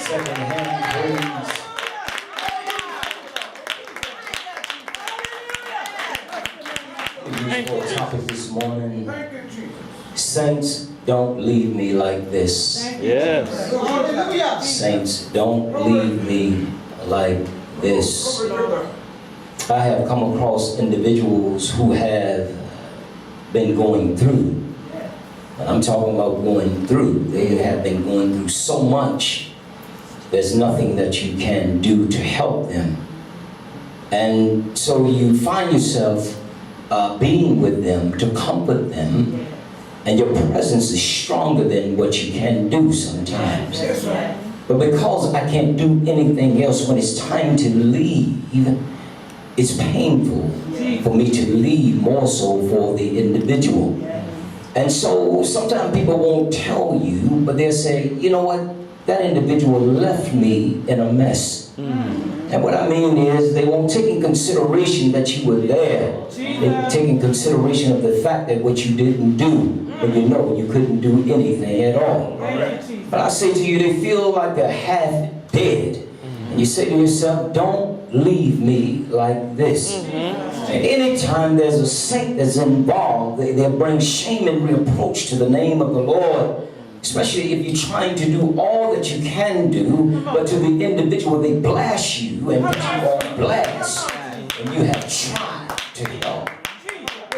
second-hand praise. For a topic this morning. Saints, don't leave me like this. Yes. Saints, don't leave me like this. I have come across individuals who have been going through. I'm talking about going through. They have been going through so much. There's nothing that you can do to help them. And so you find yourself being with them to comfort them, and your presence is stronger than what you can do sometimes. But because I can't do anything else when it's time to leave, it's painful for me to leave, more so for the individual. And so sometimes people won't tell you, but they'll say, you know what, that individual left me in a mess. And what I mean is, they won't take in consideration that you were there. They take in consideration of the fact that what you didn't do, and you know you couldn't do anything at all. But I say to you, they feel like they're half dead. And you say to yourself, don't leave me like this. And anytime there's a saint that's involved, they bring shame and reproach to the name of the Lord. Especially if you're trying to do all that you can do, but to the individual they blast you and put you on blast, and you have tried to help.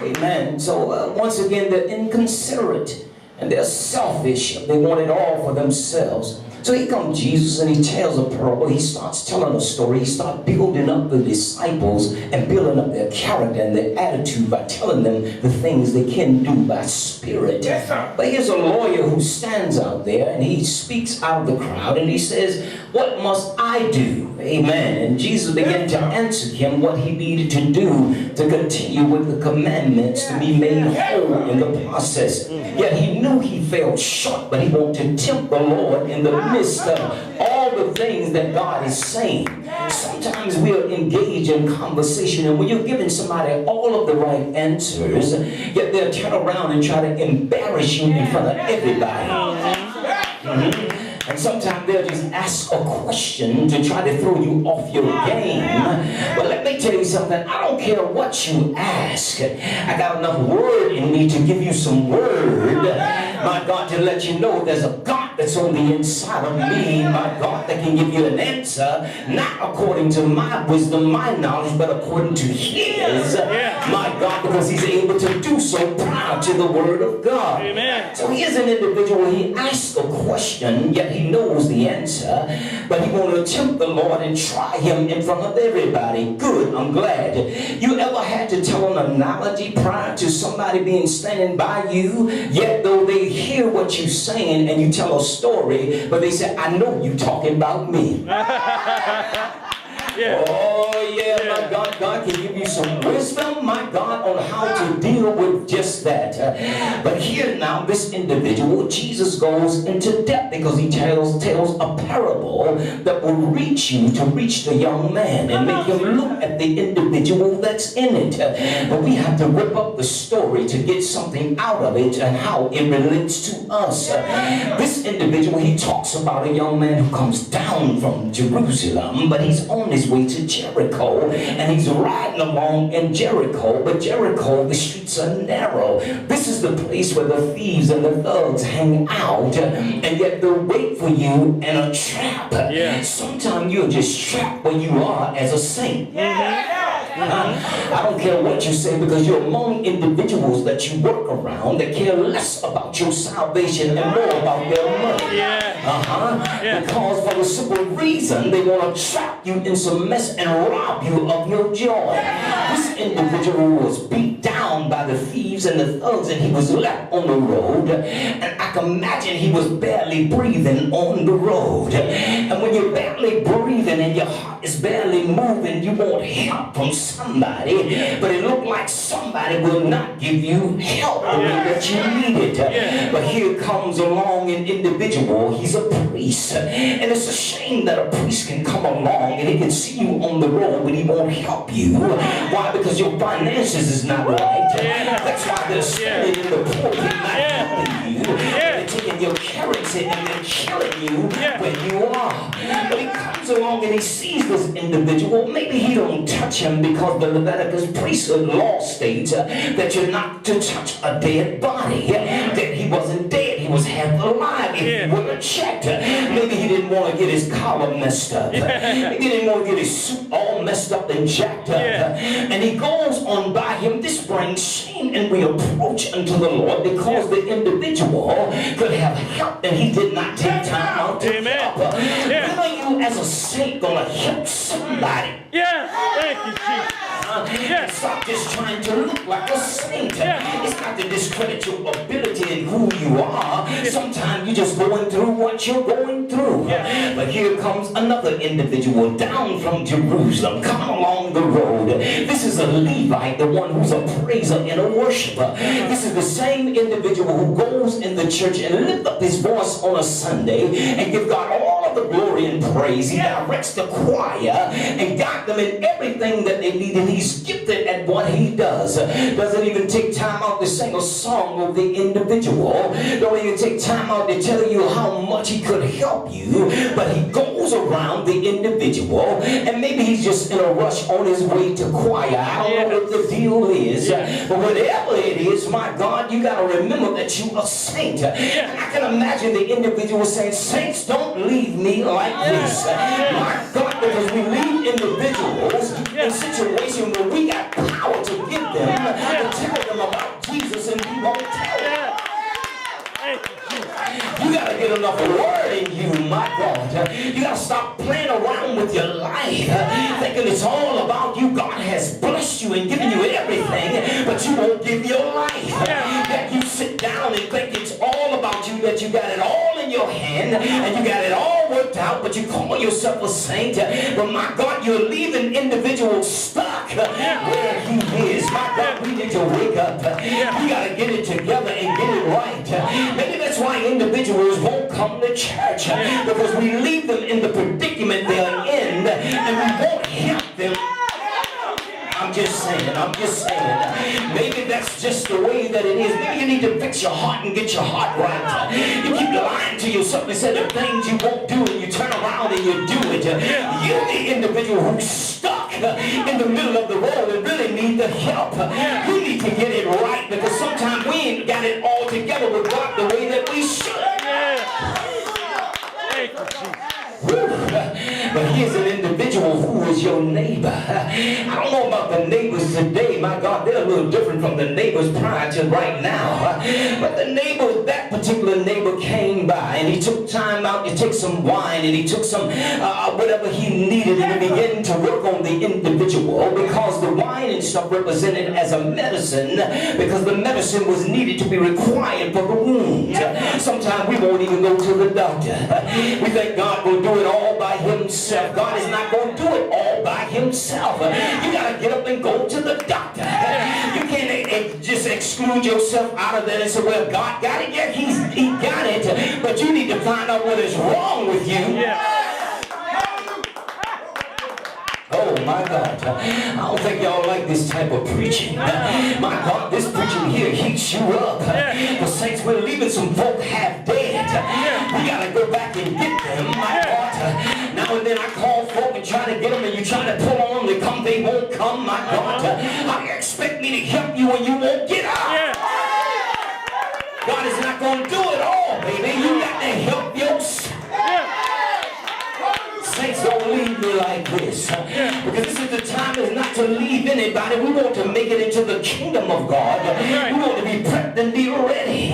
Amen. So once again, they're inconsiderate and they're selfish. They want it all for themselves. So here comes Jesus and he tells a parable. He starts telling a story. He starts building up the disciples and building up their character and their attitude by telling them the things they can do by spirit. Yes, but here's a lawyer who stands out there and he speaks out of the crowd and he says, what must I do? Amen. And Jesus began to answer him what he needed to do to continue with the commandments to be made whole in the process. Yet he knew he fell short, but he wanted to tempt the Lord in the midst of all the things that God is saying. Sometimes we are engaged in conversation, and when you're giving somebody all of the right answers, yet they'll turn around and try to embarrass you in front of everybody. And sometimes they'll just ask a question to try to throw you off your game. But let me tell you something. I don't care what you ask. I got enough word in me to give you some word, my God, to let you know there's a God that's on the inside of me, my God, that can give you an answer, not according to my wisdom, my knowledge, but according to his, my God, because he's able to do so prior to the word of God. Amen. So here's an individual, he asks a question, yet he knows the answer, but he wants to tempt the Lord and try him in front of everybody. Good, I'm glad. You ever had to tell an analogy prior to somebody being standing by you, yet though they hear what you're saying and you tell a story, but they say, I know you talking about me. Oh yeah, my God, God can give you some wisdom, my God, on how to deal with just that. But here now, this individual, Jesus goes into depth because he tells a parable that will reach you to reach the young man and make him look at the individual that's in it. But we have to rip up the story to get something out of it and how it relates to us. This individual, he talks about a young man who comes down from Jerusalem, but he's on his way to Jericho, and he's riding along in Jericho, but Jericho, the streets are narrow. This is the place where the thieves and the thugs hang out, and yet they'll wait for you in a trap. Sometimes you're just trapped where you are as a saint. I don't care what you say, because you're among individuals that you work around that care less about your salvation and more about their money. Because for the simple reason they want to trap you in some mess and rob you of your joy. This individual was beat down by the thieves and the thugs, and he was left on the road, and I can imagine he was barely breathing on the road. And when you're barely breathing and your heart is barely moving, you want help from somebody, but it looked like somebody will not give you help the way that you need it. But here comes along an individual. He's a priest, and it's a shame that a priest can come along and he can see you on the road, but he won't help you. Why? Because your finances is not right. That's why they're standing in the pulpit not helping you. They're taking your currency and they're killing you where you are. But he comes along and he sees this individual. Maybe he don't touch him because the Leviticus priesthood law states that you're not to touch a dead body. That he wasn't dead, he was half alive. If he would have checked, maybe he didn't want to get his collar messed up. Maybe he didn't want to get his suit all messed up and jacked up. And he goes on by him. This brings shame and reproach unto the Lord because the individual could have helped and he did not take time out to help. When are you as a saint going to help somebody? Thank you, Jesus. Stop just trying to look like a saint. It's not to discredit your ability and who you are. Sometimes you're just going through what you're going through. But here comes another individual down from Jerusalem, coming along the road. This is a Levite, the one who's a praiser and a worshiper. This is the same individual who goes in the church and lifts up his voice on a Sunday and give God all of the glory and praise. He directs the choir and guides them in everything that they need, and he's gifted at what he does. Doesn't even take time out to sing a song of the individual. Don't even take time out to tell you how much he could help you. But he goes around the individual, and maybe he's just in a rush on his way to choir. I don't know what the deal is, but whatever it is, my God, you got to remember that you are a saint. And I can imagine the individual saying, "Saints, don't leave me like this." My God, because we leave individuals in situations where we got power to give them and tell them about Jesus, and we won't tell them. You got to get enough word in you, my God. You got to stop playing around with your life, thinking it's all about you. God has blessed you and given you everything, but you won't give your life. That you sit down and think it's all about you, that you got it all in your hand, and you got it all worked out, but you call yourself a saint. But my God, you're leaving individuals stuck where he is. My God, we need to wake up. We got to get it together and get it right. Maybe that's why individuals won't come to church, because we leave them in the predicament they're in, and we won't help them. I'm just saying. Maybe that's just the way that it is. Maybe you need to fix your heart and get your heart right. You keep lying to yourself and say the things you won't do, and you turn around and you do it. You're the individual who's stuck in the middle of the road and really need the help. You need to get it right, because sometimes we ain't got it all together with God the way that we should. But here's an individual who is your neighbor. I don't know about the neighbors today. My God, they're a little different from the neighbors prior to right now. But the neighbor, that particular neighbor came by, and he took time out to take some wine, and he took some whatever he needed, and he began to work on the individual, because the wine and stuff represented as a medicine, because the medicine was needed to be required for the wound. Sometimes we won't even go to the doctor. We think God will do it all by himself. God is not going to do it all by himself. You got to get up and go to the doctor. You can't just exclude yourself out of that and say, well, God got it. Yeah, he got it. But you need to find out what is wrong with you. Oh my God, I don't think y'all like this type of preaching. My God, this preaching here heats you up. The saints, we're leaving some folk half dead. We got to go back and get them. My God, now and then I call folk and try to get them, and you try to pull on them to come, they won't come. My God, how do you expect me to help you when you won't get out? God is not going to do it all, baby. You got to help yourself. Saints, don't leave me like this, because this is the time is not to leave anybody. We want to make it into the kingdom of God. We want to be prepped and be ready.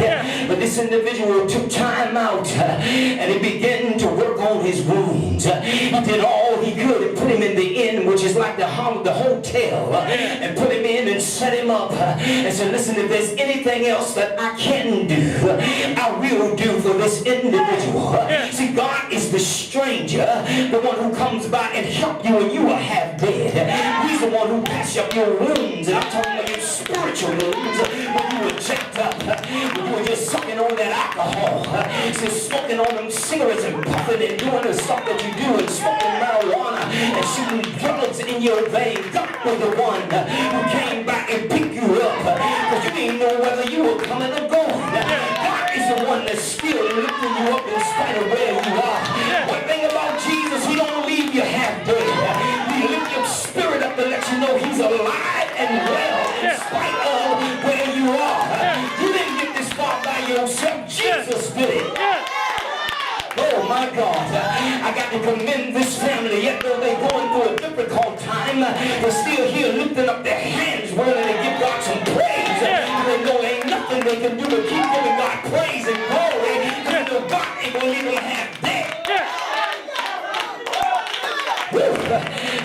But this individual took time out, and he began to work on his wounds. He did all he could and put him in the inn, which is like the hotel, and put him in and set him up and said, listen, if there's anything else that I can do, I will do for this individual. See, God is the stranger, the one who comes by and help you when you are half dead. He's the one who patches up your wounds, and I'm talking about your spiritual wounds, when you were jacked up, when you were just sucking on that alcohol, so smoking on them cigarettes and puffing and doing the stuff that you do, and smoking marijuana and shooting drugs in your veins. God was the one who came back and picked you up, because you didn't know whether you were coming or going. God is the one that's still lifting you up in spite of where you are. One thing about Jesus, he don't leave you half dead. He lifts your spirit up to let you know he's alive and well in spite of where you are. You didn't get this far by yourself. Jesus did it. Oh my God, I got to commend this family. Yet though they're going through a difficult time, they're still here lifting up their hands, willing to give God some praise. They know ain't nothing they can do to keep giving God praise and glory, because they know God ain't going to leave them half dead.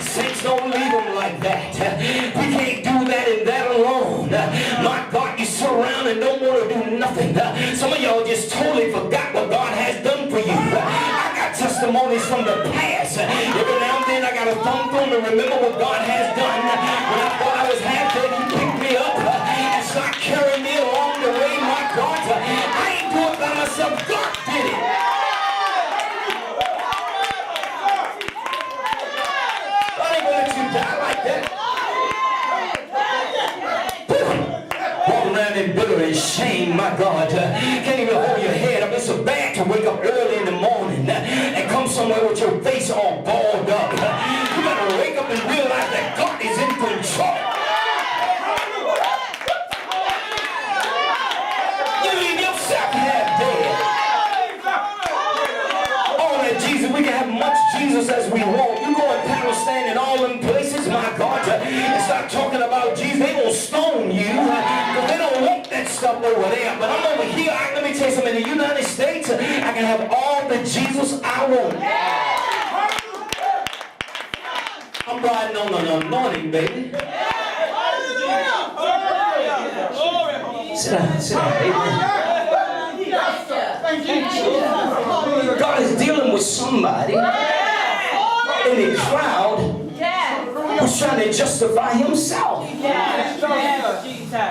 Saints, don't leave them like that. We can't do that and that alone. My God, you sit around and don't want to do nothing. Some of y'all just totally forgot what God has done for you. I got testimonies from the past. Every now and then I got to thumb through them and remember what God has done. When I thought I was half dead, he picked me up and started carrying me along the way. My God, I ain't do it by myself. God did it. Die like that. Walking around in bitter and shame, my God. Can't even hold your head up. It's so bad to wake up early in the morning and come somewhere with your face all balled up. You better wake up and realize that God is in control. You leave yourself half dead. All that Jesus, we can have much Jesus as we want. You go and paddle stand in all them places, my God, and start talking about Jesus. They gonna stone you, but they don't want that stuff over there. But I'm over here. Let me tell you something. In the United States, I can have all the Jesus I want. I'm riding on an anointing, baby. Sit down, sit down, baby. God is dealing with somebody in the crowd who's trying to justify himself.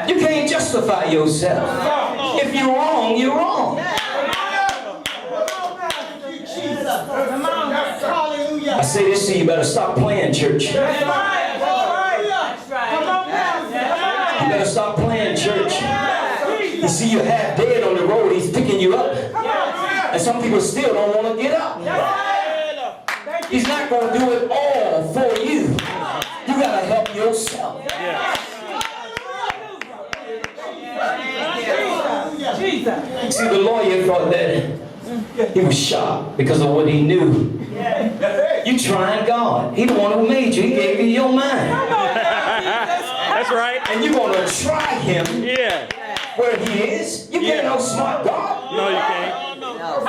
You can't justify yourself. If you're wrong, you're wrong. I say this to you, better stop playing church. You better stop playing church. You see you're half dead on the road, he's picking you up. And some people still don't want to get up. He's not going to do it all for you. You got to help yourself. See, the lawyer thought that he was shocked because of what he knew. You trying God. He the one who made you. He gave you your mind. That's right. And you're going to try him where he is. You can't outsmart God. No, you can't.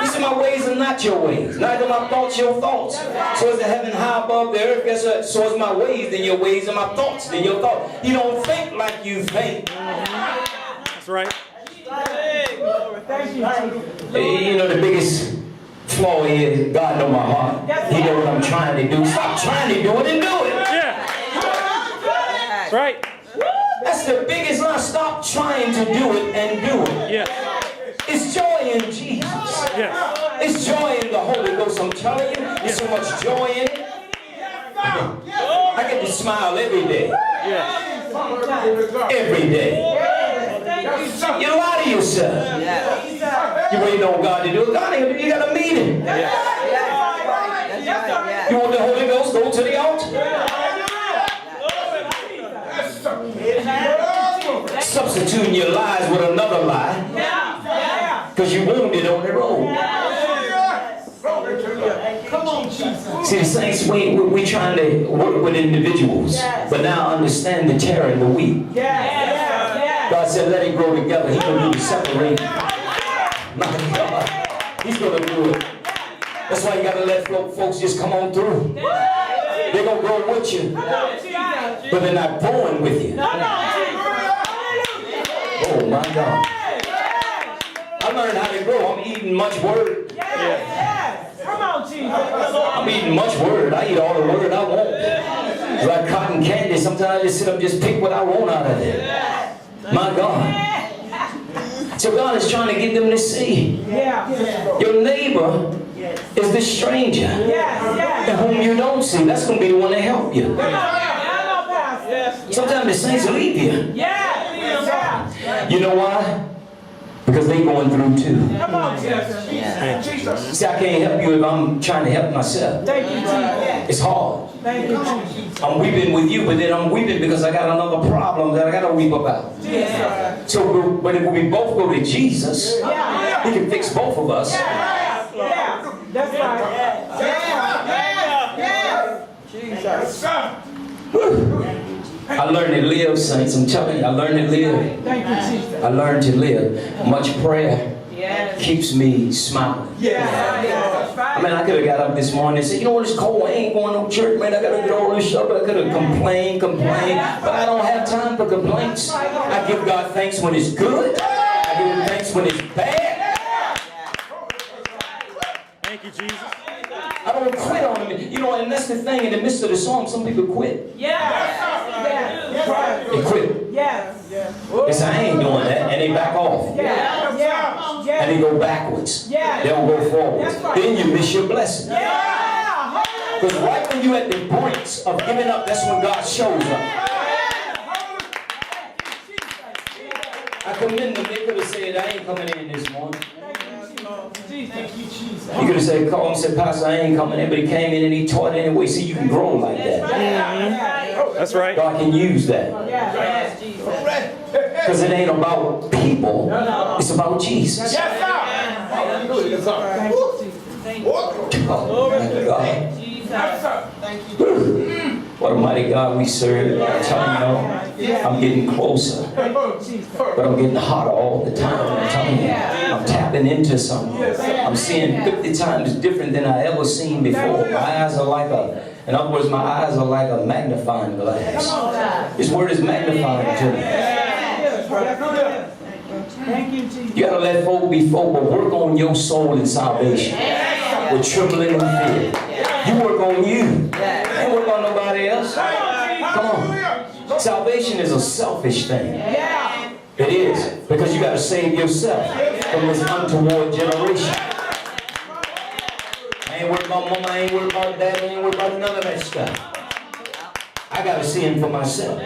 He said, my ways are not your ways, neither my thoughts your thoughts. So is the heaven high above the earth. Guess what? So is my ways than your ways, and my thoughts than your thoughts. You don't think like you think. That's right. You know the biggest flaw is God know my heart. He know what I'm trying to do. Stop trying to do it and do it. Yeah. That's right. That's the biggest lie. Stop trying to do it and do it. Yeah. It's joy in Jesus. Yeah. It's joy in the Holy Ghost. I'm telling you, there's so much joy in it. I get to smile every day. Yeah. Every day. You lie to yourself. You waiting on God to do it. God ain't, you got to meet him. You want the Holy Ghost? Go to the altar. Substituting your lies with another lie because you wounded on the road. See, the saints, we trying to work with individuals, but now understand the terror and the weak. God said, let it grow together. He's going to do the separating. My God, he's going to do it. That's why you got to let folks just come on through. They're going to grow with you, but they're not growing with you. Oh my God. I learned how to grow. I'm eating much word. Come on, Jesus. I'm eating much word. I eat all the word I want. It's like cotton candy. Sometimes I just sit up and just pick what I want out of it. My God. So God is trying to get them to see. Your neighbor is the stranger to whom you don't see. That's going to be the one to help you. Sometimes the saints leave you. You know why? Because they going through too. Come on, Jesus. See, I can't help you if I'm trying to help myself. Thank you, Jesus. It's hard. Thank you, Jesus. I'm weeping with you, but then I'm weeping because I got another problem that I got to weep about. Jesus. So, but if we both go to Jesus, Yeah. He can fix both of us. Yeah. That's right. Yeah. Jesus. I learned to live, saints. I'm telling you, I learned to live. Thank you, Jesus. I learned to live. Much prayer keeps me smiling. I mean, I could have got up this morning and said, you know what, it's cold. I ain't going to church, man. I got to get all this stuff. I could have complained. But I don't have time for complaints. I give God thanks when it's good. I give Him thanks when it's bad. Thank you, Jesus. I don't quit on Him. You know, and that's the thing. In the midst of the song, some people quit. They quit. They say, I ain't doing that. And they back off. And they go backwards. They don't go forwards. Then you miss your blessing. Because right when you're at the brinks of giving up, that's when God shows up. I commend them. They could have said, I ain't coming in this morning. He could have said, call him and said, Pastor, I ain't coming in. But he came in and he taught anyway. See, you can grow like that. That's right. God can use that. Because it ain't about people. It's about Jesus. Oh, my God. What a mighty God we serve. I'm telling you, I'm getting closer. But I'm getting hotter all the time. I'm telling you, I'm tapping into something. I'm seeing 50 times different than I ever seen before. My eyes are like in other words, my eyes are like a magnifying glass. This word is magnifying to me. You gotta let folk be folk, but work on your soul and salvation with trembling and fear. You work on you. Don't work on nobody else. Come on. Salvation is a selfish thing. It is. Because you gotta save yourself from this untoward generation. I ain't worried about mama, I ain't worried about dad, I ain't worried about none of that stuff. I gotta see Him for myself.